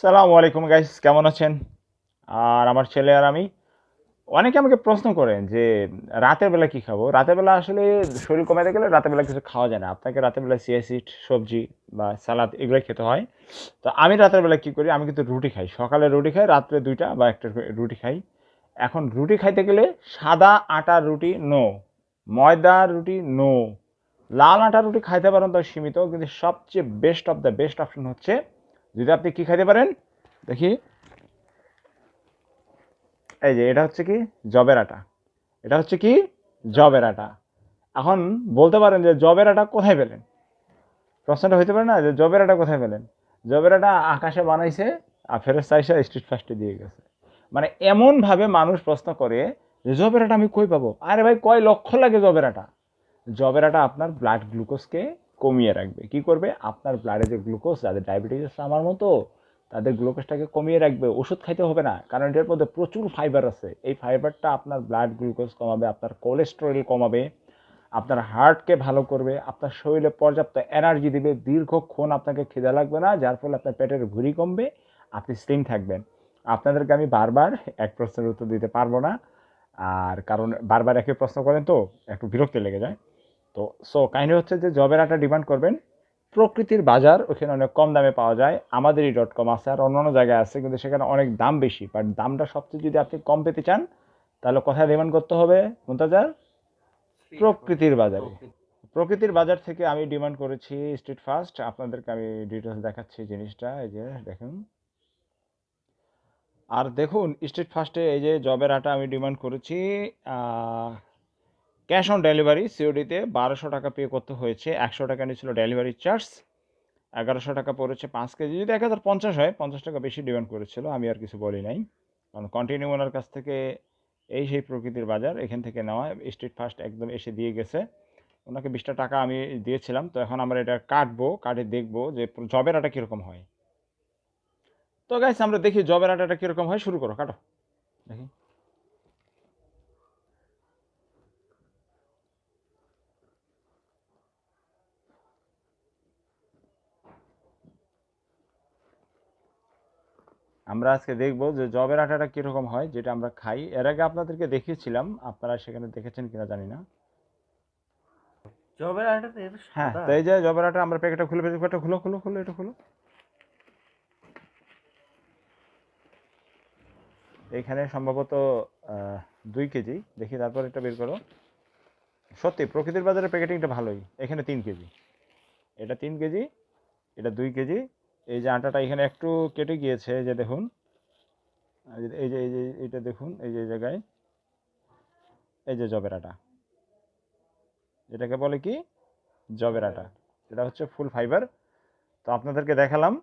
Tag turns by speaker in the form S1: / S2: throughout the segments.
S1: সালামু আলাইকুম গাইস, কেমন আছেন? আর আমার ছেলে আর আমি অনেকে আমাকে প্রশ্ন করেন যে রাতের বেলা কি খাবো? রাতের বেলা আসলে শরীর কমাতে গেলে রাতের বেলা কিছু খাওয়া যায় না। আপনাকে রাতের বেলা চিয়া সিড, সবজি বা সালাদ এগুলাই খেতে হয়। তো আমি রাতের বেলা কি করি? আমি কিন্তু রুটি খাই। সকালে রুটি খাই, রাত্রে ২ টা বা ১ টা রুটি খাই। এখন রুটি খাইতে গেলে সাদা আটার রুটি নো, ময়দার রুটি নো। লাল আটার রুটি খাইতে পারেন তো সীমিত, কিন্তু সবচেয়ে best of the best option হচ্ছে যদি আপনি কি খাইতে পারেন দেখি, এই যে এটা হচ্ছে কি জবের আটা। এটা হচ্ছে কি জবের আটা। এখন বলতে পারেন যে জবের আটা কোথায় পেলেন? প্রশ্নটা হইতে পারে না যে জবের আটা কোথায় পেলেন? জবের আটা আকাশে বানাইছে আর ফেরেশতা আইসা স্ট্রিট ফাস্টে দিয়ে গেছে। মানে এমন ভাবে মানুষ প্রশ্ন করে যে জবের আটা আমি কই পাবো? আরে ভাই, কয় লক্ষ লাগে জবের আটা? জবের আটা আপনার ব্লাড গ্লুকোজকে কমিয়ে রাখবে। কি করবে? আপনার ব্লাডে যে গ্লুকোজ, যাদের ডায়াবেটিস আছে আমার মতো, তাদের গ্লুকোজটাকে কমিয়ে রাখবে। ওষুধ খাইতে হবে না, কারণ এটার মধ্যে প্রচুর ফাইবার আছে। এই ফাইবারটা আপনার ব্লাড গ্লুকোজ কমাবে, আপনার কোলেস্টেরল কমাবে, আপনার হার্টকে ভালো করবে, আপনার শরীরে পর্যাপ্ত এনার্জি দিবে, দীর্ঘক্ষণ আপনাকে খিদে লাগবে না, যার ফলে আপনার পেটের ভুঁড়ি কমবে, আপনি স্লিম থাকবেন। আপনাদেরকে আমি বারবার এক প্রশ্নের উত্তর দিতে পারবো না, আর কারণ বারবার একই প্রশ্ন করেন তো একটু বিরক্তি লেগে যায়। তো কাহিনী হচ্ছে যে জবের আটা ডিমান্ড করবেন প্রকৃতির বাজার, ওখানে অনেক কম দামে পাওয়া যায়। আমাদেরই .com আছে, আর অন্যান্য জায়গায় আছে, কিন্তু সেখানে অনেক দাম বেশি। বাট দামটা সবচেয়ে যদি আপনি কম পেতে চান, তাহলে কোথায় ডিমান্ড করতে হবে মুনতাজার? প্রকৃতির বাজারে। প্রকৃতির বাজার থেকে আমি ডিমান্ড করেছি স্ট্রিট ফাস্ট। আপনাদেরকে আমি ডিটেলস দেখাচ্ছি জিনিসটা, এই যে দেখুন। আর দেখুন স্ট্রিট ফাস্টে এই যে জবের আটা আমি ডিমান্ড করেছি ক্যাশ অন ডেলিভারি, সিওডিতে ১২০০ টাকা পে করতে হয়েছে। ১০০ টাকা নিয়েছিল ডেলিভারি চার্জ, ১১০০ টাকা পড়েছে ৫ কেজি। যদি ১০৫০ হয়, ৫০ টাকা বেশি ডিমান্ড করেছিল, আমি আর কিছু বলি নাই, কারণ কন্টিনিউ ওনার কাছ থেকে এই সেই প্রকৃতির বাজার এখান থেকে নেওয়া। স্ট্রিট ফাস্ট একদম এসে দিয়ে গেছে। ওনাকে ২০টা টাকা আমি দিয়েছিলাম। তো এখন আমরা এটা কাটবো, কাটে দেখবো যে জবের আটা কীরকম হয়। তো গাইস আমরা দেখি জবের আটাটা কীরকম হয়। শুরু করো, কাটো দেখি। আমরা আজকে দেখব যে জবের আটাটা কীরকম হয়, যেটা আমরা খাই। এর আগে আপনাদেরকে দেখিয়েছিলাম, আপনারা সেখানে দেখেছেন কিনা জানি না।
S2: জবের আটাতে এত
S1: হ্যাঁ,
S2: সাদা?
S1: তো এই যে জবের আটা, আমরা প্যাকেটটা খুলে ফেলছি। প্যাকেটটা খুলো খুলো খুলো, এটা খুলো। এখানে সম্ভবত ২ কেজি। দেখি, তারপর এটা বের করো। সত্যি প্রকৃতির বাজারের প্যাকেটিংটা ভালোই। এখানে ৩ কেজি, এটা ৩ কেজি, এটা ২ কেজি। এই যে আটাটা এখানে একটু কেটে গিয়েছে, এই যে দেখুন, এই যে এইটা দেখুন, এই যে এই জায়গায়, এই যে জবের আটা, এটাকে বলে কি জবের আটা। এটা হচ্ছে ফুল ফাইবার। তো আপনাদেরকে দেখালাম।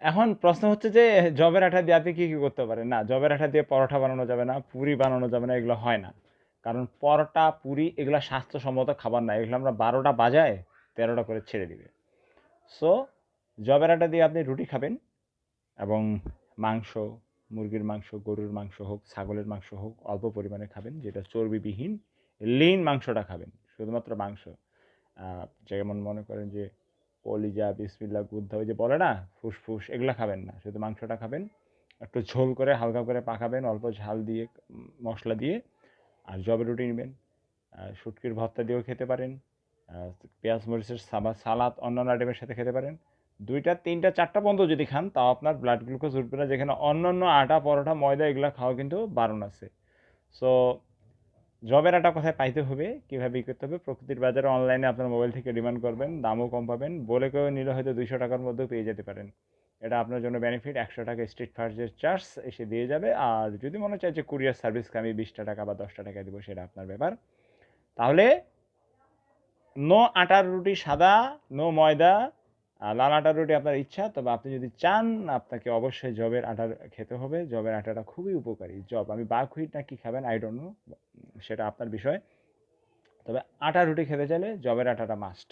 S1: এখন প্রশ্ন হচ্ছে যে জবের আঠা দিয়ে আপনি কী কী করতে পারেন? না, জবের আঠা দিয়ে পরোটা বানানো যাবে না, পুরি বানানো যাবে না, এগুলো হয় না। কারণ পরোটা, পুরি এগুলো স্বাস্থ্যসম্মত খাবার না। এগুলো আমরা ১২টা বাজায় ১৩টা করে ছেড়ে দিবে। সো জবের আটা দিয়ে আপনি রুটি খাবেন, এবং মাংস, মুরগির মাংস, গরুর মাংস হোক, ছাগলের মাংস হোক, অল্প পরিমাণে খাবেন, যেটা চর্বিবিহীন লিন মাংসটা খাবেন, শুধুমাত্র মাংস। যেমন মনে করেন যে কলিজা, বিসমিল্লা, গুদ্ধা, ওই যে বলে না ফুসফুস, এগুলো খাবেন না, শুধু মাংসটা খাবেন। একটু ঝোল করে হালকা করে পাকাবেন, অল্প ঝাল দিয়ে, মশলা দিয়ে। আর জবের রুটি নেবেন, শুটকির ভর্তা দিয়েও খেতে পারেন, পেঁয়াজ মরিচের সালাদ অন্যান্য আইটেমের সাথে খেতে পারেন। ২টা ৩টা ৪টা পর্যন্ত যদি খান, তাও আপনার ব্লাড গ্লুকোজ উঠবে না, যেখানে অন্যান্য আটা, পরোটা, ময়দা এগুলো খাওয়া কিন্তু বারণ আছে। সো জবের আটা কোথায় পাইতে হবে, কীভাবে ই করতে হবে? প্রকৃতির বাজারে অনলাইনে আপনার মোবাইল থেকে ডিমান্ড করবেন, দামও কম পাবেন। বলে কেউ নিলে হয়তো ২০০ টাকার মধ্যেও পেয়ে যেতে পারেন। এটা আপনার জন্য বেনিফিট। ১০০ টাকা স্ট্রিট ফাস্টের চার্জ এসে দিয়ে যাবে। আর যদি মনে চায় যে কুরিয়ার সার্ভিসকে আমি ২০টা টাকা বা ১০টা টাকা দেবো, সেটা আপনার ব্যাপার। তাহলে নো আটার রুটি সাদা, নো ময়দা, লাল আটার রুটি আপনার ইচ্ছা। তবে আপনি যদি চান, আপনাকে অবশ্যই জবের আটার খেতে হবে। জবের আটাটা খুবই উপকারী। জব, আমি বাকহুইট না কি খাবেন আই ডোন্ট নো, সেটা আপনার বিষয়। তবে আটা রুটি খেতে চাইলে জবের আটাটা মাস্ট।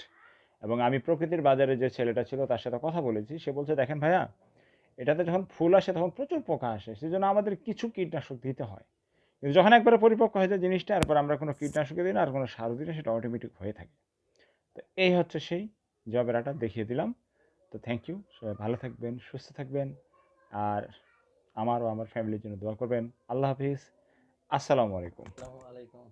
S1: এবং আমি প্রকৃতির বাজারে যে ছেলেটা ছিল তার সাথে কথা বলেছি, সে বলছে দেখেন ভাইয়া, এটাতে যখন ফুল আসে তখন প্রচুর পোকা আসে, সেজন্য আমাদের কিছু কীটনাশক দিতে হয়। কিন্তু যখন একবারে পরিপক্ক হয়ে যায় জিনিসটা, এরপর আমরা কোনো কীটনাশক দিই না, আর কোনো সার দিই না, সেটা অটোমেটিক হয়ে থাকে। তো এই হচ্ছে সেই জবের আটা, দেখিয়ে দিলাম। তো থ্যাংক ইউ, সবাই ভালো থাকবেন, সুস্থ থাকবেন, আর আমার ও আমার ফ্যামিলির জন্য দোয়া করবেন। আল্লাহ হাফিজ, আসসালামু আলাইকুম।
S2: আসসালামু আলাইকুম।